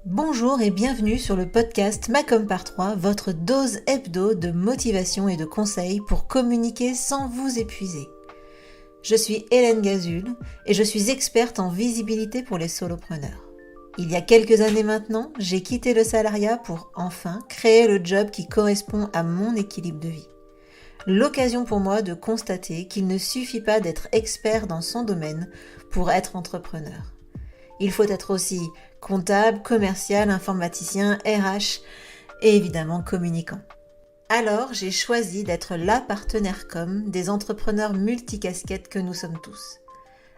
Bonjour et bienvenue sur le podcast Macom par 3, votre dose hebdo de motivation et de conseils pour communiquer sans vous épuiser. Je suis Hélène Gazul et je suis experte en visibilité pour les solopreneurs. Il y a quelques années maintenant, j'ai quitté le salariat pour enfin créer le job qui correspond à mon équilibre de vie. L'occasion pour moi de constater qu'il ne suffit pas d'être expert dans son domaine pour être entrepreneur. Il faut être aussi comptable, commercial, informaticien, RH et évidemment communicant. Alors, j'ai choisi d'être la partenaire com des entrepreneurs multicasquettes que nous sommes tous.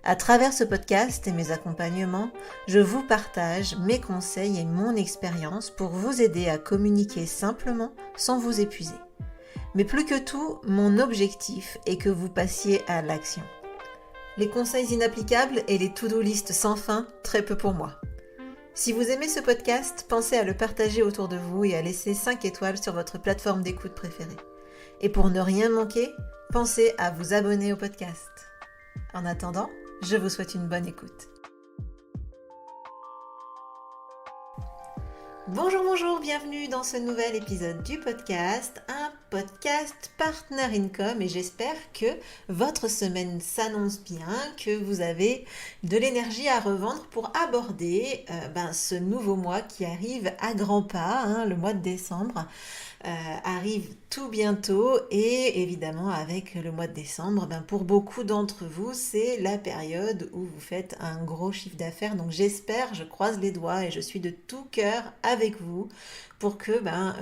À travers ce podcast et mes accompagnements, je vous partage mes conseils et mon expérience pour vous aider à communiquer simplement sans vous épuiser. Mais plus que tout, mon objectif est que vous passiez à l'action. Les conseils inapplicables et les to-do list sans fin, très peu pour moi. Si vous aimez ce podcast, pensez à le partager autour de vous et à laisser 5 étoiles sur votre plateforme d'écoute préférée. Et pour ne rien manquer, pensez à vous abonner au podcast. En attendant, je vous souhaite une bonne écoute. Bonjour, bienvenue dans ce nouvel épisode du podcast, un podcast Partner Income et j'espère que votre semaine s'annonce bien, que vous avez de l'énergie à revendre pour aborder ce nouveau mois qui arrive à grands pas, le mois de décembre. Arrive tout bientôt et évidemment avec le mois de décembre, pour beaucoup d'entre vous, c'est la période où vous faites un gros chiffre d'affaires. Donc j'espère, je croise les doigts et je suis de tout cœur avec vous pour que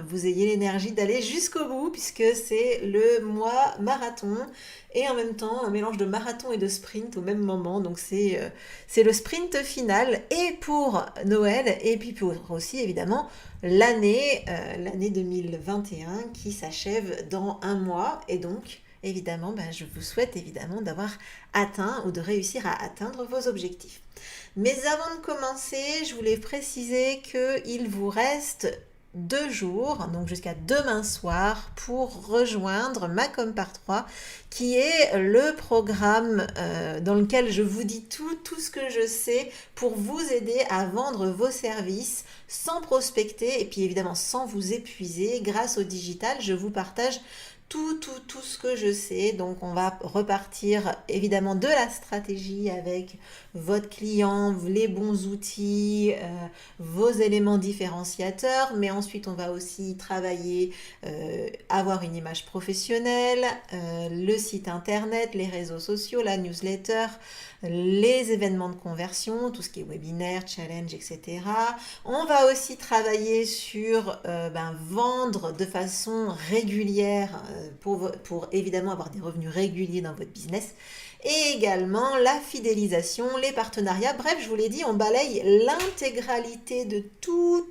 vous ayez l'énergie d'aller jusqu'au bout puisque c'est le mois marathon et en même temps un mélange de marathon et de sprint au même moment. Donc c'est le sprint final et pour Noël et puis pour aussi évidemment l'année 2021 qui s'achève dans un mois et donc évidemment je vous souhaite évidemment d'avoir atteint ou de réussir à atteindre vos objectifs. Mais avant de commencer, je voulais préciser qu'il vous reste 2 jours, donc jusqu'à demain soir, pour rejoindre Macom par 3, qui est le programme dans lequel je vous dis tout ce que je sais pour vous aider à vendre vos services sans prospecter et puis évidemment sans vous épuiser. Grâce au digital, je vous partage tout ce que je sais. Donc on va repartir évidemment de la stratégie avec votre client, les bons outils, vos éléments différenciateurs, mais ensuite on va aussi travailler, avoir une image professionnelle, le site internet, les réseaux sociaux, la newsletter, les événements de conversion, tout ce qui est webinaire, challenge, etc. On va aussi travailler sur vendre de façon régulière pour évidemment avoir des revenus réguliers dans votre business. Et également la fidélisation, les partenariats. Bref, je vous l'ai dit, on balaye l'intégralité de tout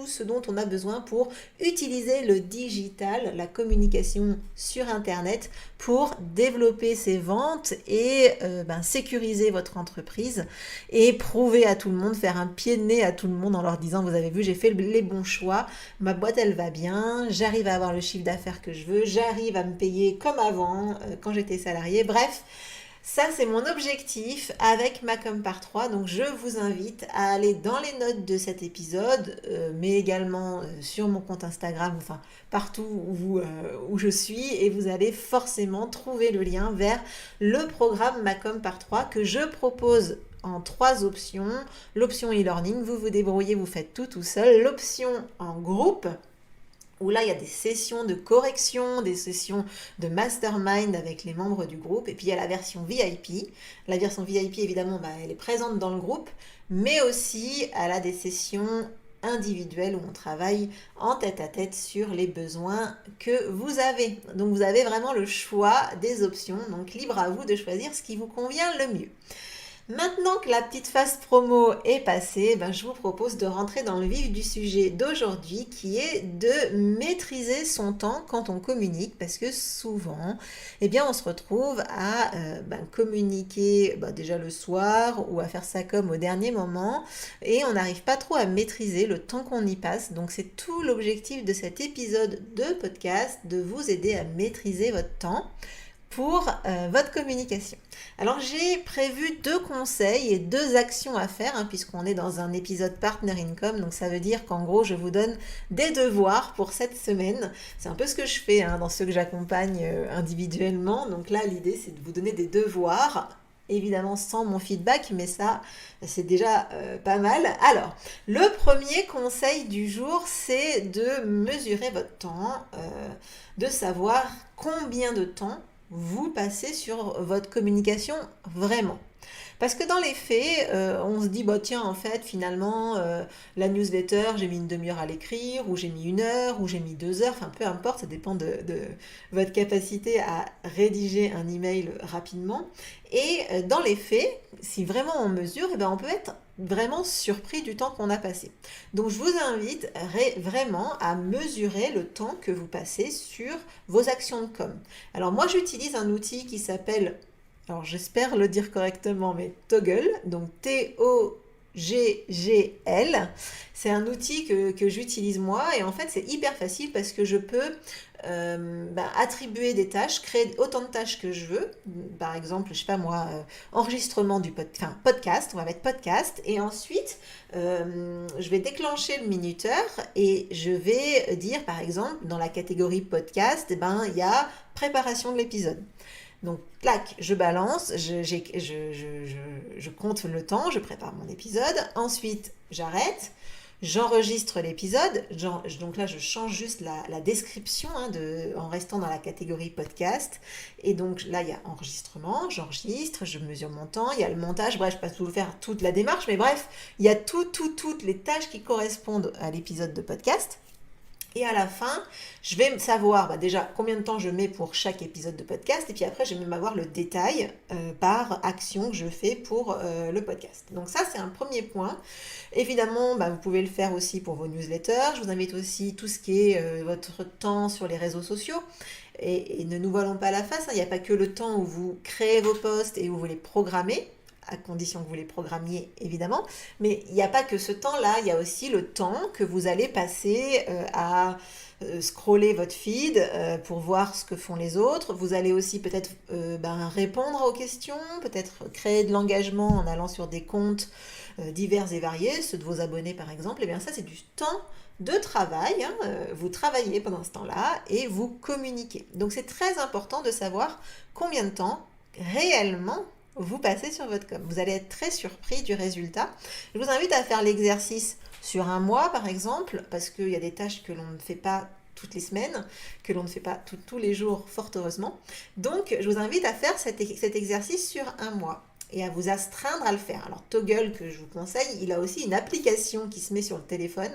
ce dont on a besoin pour utiliser le digital, la communication sur Internet pour développer ses ventes et sécuriser votre entreprise et prouver à tout le monde, faire un pied de nez à tout le monde en leur disant: vous avez vu, j'ai fait les bons choix, ma boîte elle va bien, j'arrive à avoir le chiffre d'affaires que je veux, j'arrive à me payer comme avant quand j'étais salarié. Bref, ça, c'est mon objectif avec Macom par 3. Donc, je vous invite à aller dans les notes de cet épisode, mais également sur mon compte Instagram, enfin partout où je suis. Et vous allez forcément trouver le lien vers le programme Macom par 3 que je propose en 3 options. L'option e-learning, vous vous débrouillez, vous faites tout seul. L'option en groupe, où là, il y a des sessions de correction, des sessions de mastermind avec les membres du groupe. Et puis, il y a la version VIP. La version VIP, évidemment, elle est présente dans le groupe, mais aussi, elle a des sessions individuelles où on travaille en tête-à-tête sur les besoins que vous avez. Donc, vous avez vraiment le choix des options. Donc, libre à vous de choisir ce qui vous convient le mieux. Maintenant que la petite phase promo est passée, je vous propose de rentrer dans le vif du sujet d'aujourd'hui qui est de maîtriser son temps quand on communique parce que souvent, on se retrouve à communiquer déjà le soir ou à faire ça comme au dernier moment et on n'arrive pas trop à maîtriser le temps qu'on y passe. Donc c'est tout l'objectif de cet épisode de podcast, de vous aider à maîtriser votre temps. pour votre communication. Alors j'ai prévu 2 conseils et 2 actions à faire, hein, puisqu'on est dans un épisode Partner Income, donc ça veut dire qu'en gros je vous donne des devoirs pour cette semaine. C'est un peu ce que je fais dans ceux que j'accompagne individuellement, donc là l'idée c'est de vous donner des devoirs, évidemment sans mon feedback, mais ça c'est déjà pas mal. Alors, le premier conseil du jour, c'est de mesurer votre temps, de savoir combien de temps vous passez sur votre communication vraiment. Parce que dans les faits, on se dit, bah tiens, en fait, finalement, la newsletter, j'ai mis une demi-heure à l'écrire, ou j'ai mis 1 heure, ou j'ai mis 2 heures, enfin peu importe, ça dépend de votre capacité à rédiger un email rapidement. Et dans les faits, si vraiment on mesure, eh ben, on peut être vraiment surpris du temps qu'on a passé. Donc je vous invite vraiment à mesurer le temps que vous passez sur vos actions de com. Alors moi j'utilise un outil qui s'appelle, alors j'espère le dire correctement, mais Toggl, donc T-O-G-G-L. C'est un outil que j'utilise moi et en fait c'est hyper facile parce que je peux attribuer des tâches, créer autant de tâches que je veux. Par exemple, je sais pas moi, enregistrement du podcast, on va mettre podcast et ensuite je vais déclencher le minuteur et je vais dire par exemple dans la catégorie podcast, il y a préparation de l'épisode. Donc, clac, je balance, je compte le temps, je prépare mon épisode. Ensuite, j'arrête, j'enregistre l'épisode. Donc là, je change juste la description en restant dans la catégorie podcast. Et donc là, il y a enregistrement, j'enregistre, je mesure mon temps, il y a le montage. Bref, je ne vais pas tout faire toute la démarche, mais bref, il y a toutes les tâches qui correspondent à l'épisode de podcast. Et à la fin, je vais savoir déjà combien de temps je mets pour chaque épisode de podcast. Et puis après, je vais même avoir le détail par action que je fais pour le podcast. Donc ça, c'est un premier point. Évidemment, vous pouvez le faire aussi pour vos newsletters. Je vous invite aussi tout ce qui est votre temps sur les réseaux sociaux. Et ne nous voilons pas la face, il n'y a pas que le temps où vous créez vos posts et où vous les programmez, à condition que vous les programmiez évidemment, mais il n'y a pas que ce temps-là, il y a aussi le temps que vous allez passer à scroller votre feed pour voir ce que font les autres. Vous allez aussi peut-être répondre aux questions, peut-être créer de l'engagement en allant sur des comptes divers et variés, ceux de vos abonnés par exemple. Et bien ça c'est du temps de travail, vous travaillez pendant ce temps-là et vous communiquez. Donc c'est très important de savoir combien de temps réellement vous passez sur votre com. Vous allez être très surpris du résultat. Je vous invite à faire l'exercice sur un mois par exemple, parce qu'il y a des tâches que l'on ne fait pas toutes les semaines, que l'on ne fait pas tous les jours, fort heureusement. Donc je vous invite à faire cet exercice sur un mois et à vous astreindre à le faire. Alors Toggl, que je vous conseille, il a aussi une application qui se met sur le téléphone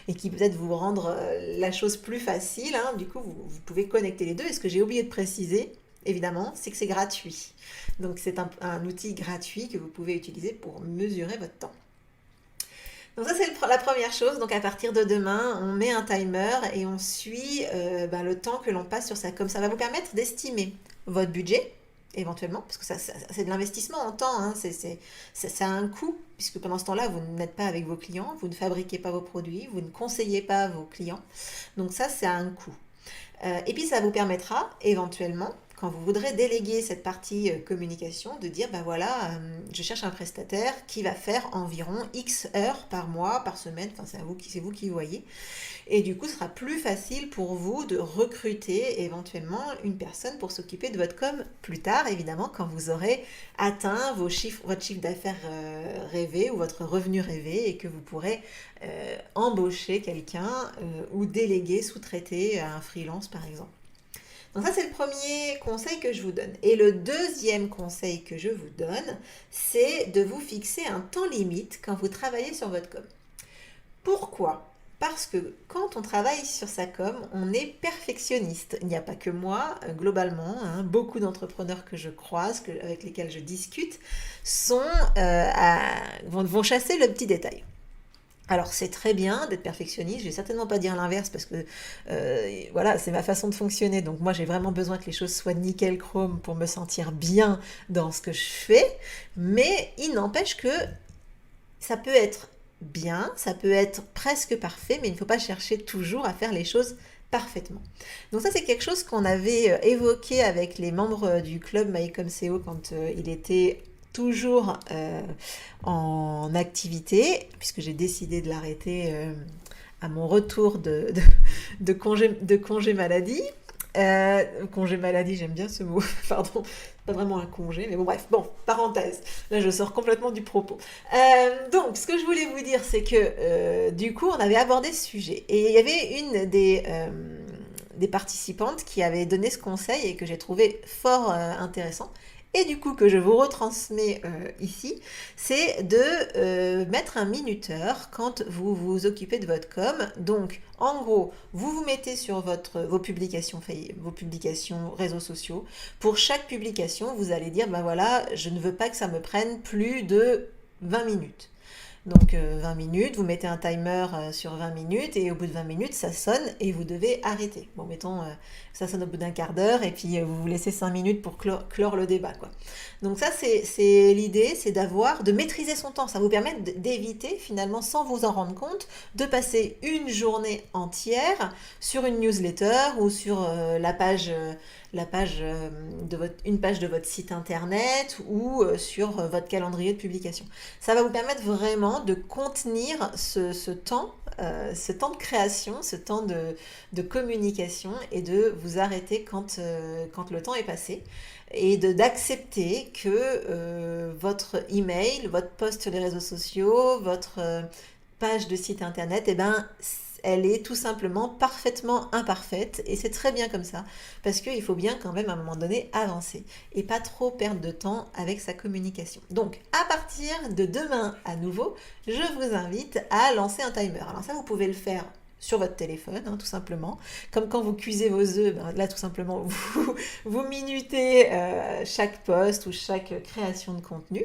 et qui peut-être vous rendre la chose plus facile. Du coup, vous pouvez connecter les deux. Et ce que j'ai oublié de préciser, évidemment, c'est que c'est gratuit. Donc c'est un outil gratuit que vous pouvez utiliser pour mesurer votre temps. Donc ça c'est la première chose. Donc à partir de demain, on met un timer et on suit le temps que l'on passe sur ça. Comme ça va vous permettre d'estimer votre budget, éventuellement, parce que ça c'est de l'investissement en temps, ça a un coût, puisque pendant ce temps-là, vous n'êtes pas avec vos clients, vous ne fabriquez pas vos produits, vous ne conseillez pas vos clients. Donc ça a un coût. Et puis ça vous permettra éventuellement, quand vous voudrez déléguer cette partie communication, de dire je cherche un prestataire qui va faire environ X heures par mois, par semaine, enfin c'est vous qui voyez. Et du coup, ce sera plus facile pour vous de recruter éventuellement une personne pour s'occuper de votre com plus tard, évidemment, quand vous aurez atteint votre chiffre d'affaires rêvé ou votre revenu rêvé et que vous pourrez embaucher quelqu'un ou déléguer, sous-traiter à un freelance par exemple. Donc ça, c'est le premier conseil que je vous donne. Et le deuxième conseil que je vous donne, c'est de vous fixer un temps limite quand vous travaillez sur votre com. Pourquoi ? Parce que quand on travaille sur sa com, on est perfectionniste. Il n'y a pas que moi, globalement, beaucoup d'entrepreneurs que je croise, avec lesquels je discute, vont chasser le petit détail. Alors c'est très bien d'être perfectionniste, je vais certainement pas dire l'inverse parce que c'est ma façon de fonctionner, donc moi j'ai vraiment besoin que les choses soient nickel chrome pour me sentir bien dans ce que je fais, mais il n'empêche que ça peut être bien, ça peut être presque parfait, mais il ne faut pas chercher toujours à faire les choses parfaitement. Donc ça, c'est quelque chose qu'on avait évoqué avec les membres du club MyComCO quand il était toujours en activité, puisque j'ai décidé de l'arrêter à mon retour de congé maladie. Congé maladie, j'aime bien ce mot, pardon, pas vraiment un congé, mais bon bref, bon, parenthèse, là je sors complètement du propos. Donc, ce que je voulais vous dire, c'est que du coup, on avait abordé ce sujet, et il y avait une des participantes qui avait donné ce conseil et que j'ai trouvé fort intéressant, et du coup que je vous retransmets ici, c'est de mettre un minuteur quand vous vous occupez de votre com. Donc en gros, vous vous mettez sur vos publications réseaux sociaux. Pour chaque publication, vous allez dire, ben voilà, je ne veux pas que ça me prenne plus de 20 minutes. Donc 20 minutes, vous mettez un timer sur 20 minutes et au bout de 20 minutes, ça sonne et vous devez arrêter. Bon, mettons, ça sonne au bout d'un quart d'heure et puis vous vous laissez 5 minutes pour clore le débat, quoi. Donc ça, c'est l'idée, c'est de maîtriser son temps. Ça vous permet d'éviter, finalement, sans vous en rendre compte, de passer une journée entière sur une newsletter ou sur une page de votre site internet ou sur votre calendrier de publication. Ça va vous permettre vraiment de contenir ce temps de création, ce temps de communication et de vous arrêter quand le temps est passé et d'accepter que votre email, votre post sur les réseaux sociaux, votre page de site internet, eh ben, elle est tout simplement parfaitement imparfaite et c'est très bien comme ça parce qu'il faut bien quand même à un moment donné avancer et pas trop perdre de temps avec sa communication. Donc à partir de demain à nouveau, je vous invite à lancer un timer. Alors ça, vous pouvez le faire sur votre téléphone, hein, tout simplement. Comme quand vous cuisez vos œufs, ben là tout simplement vous minutez chaque post ou chaque création de contenu.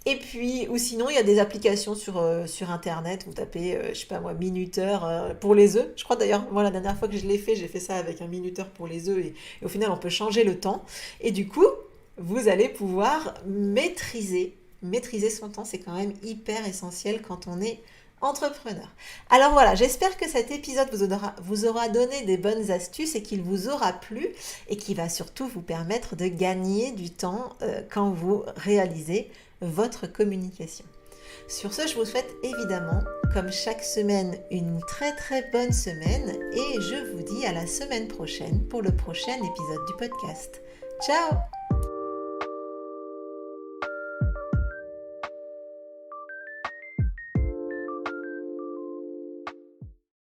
Et puis, ou sinon, il y a des applications sur Internet, vous tapez, je sais pas moi, minuteur pour les œufs. Je crois d'ailleurs, moi la dernière fois que je l'ai fait, j'ai fait ça avec un minuteur pour les œufs et au final on peut changer le temps. Et du coup, vous allez pouvoir maîtriser son temps, c'est quand même hyper essentiel quand on est entrepreneur. Alors voilà, j'espère que cet épisode vous aura donné des bonnes astuces et qu'il vous aura plu et qui va surtout vous permettre de gagner du temps quand vous réalisez votre communication. Sur ce, je vous souhaite évidemment, comme chaque semaine, une très très bonne semaine et je vous dis à la semaine prochaine pour le prochain épisode du podcast. Ciao!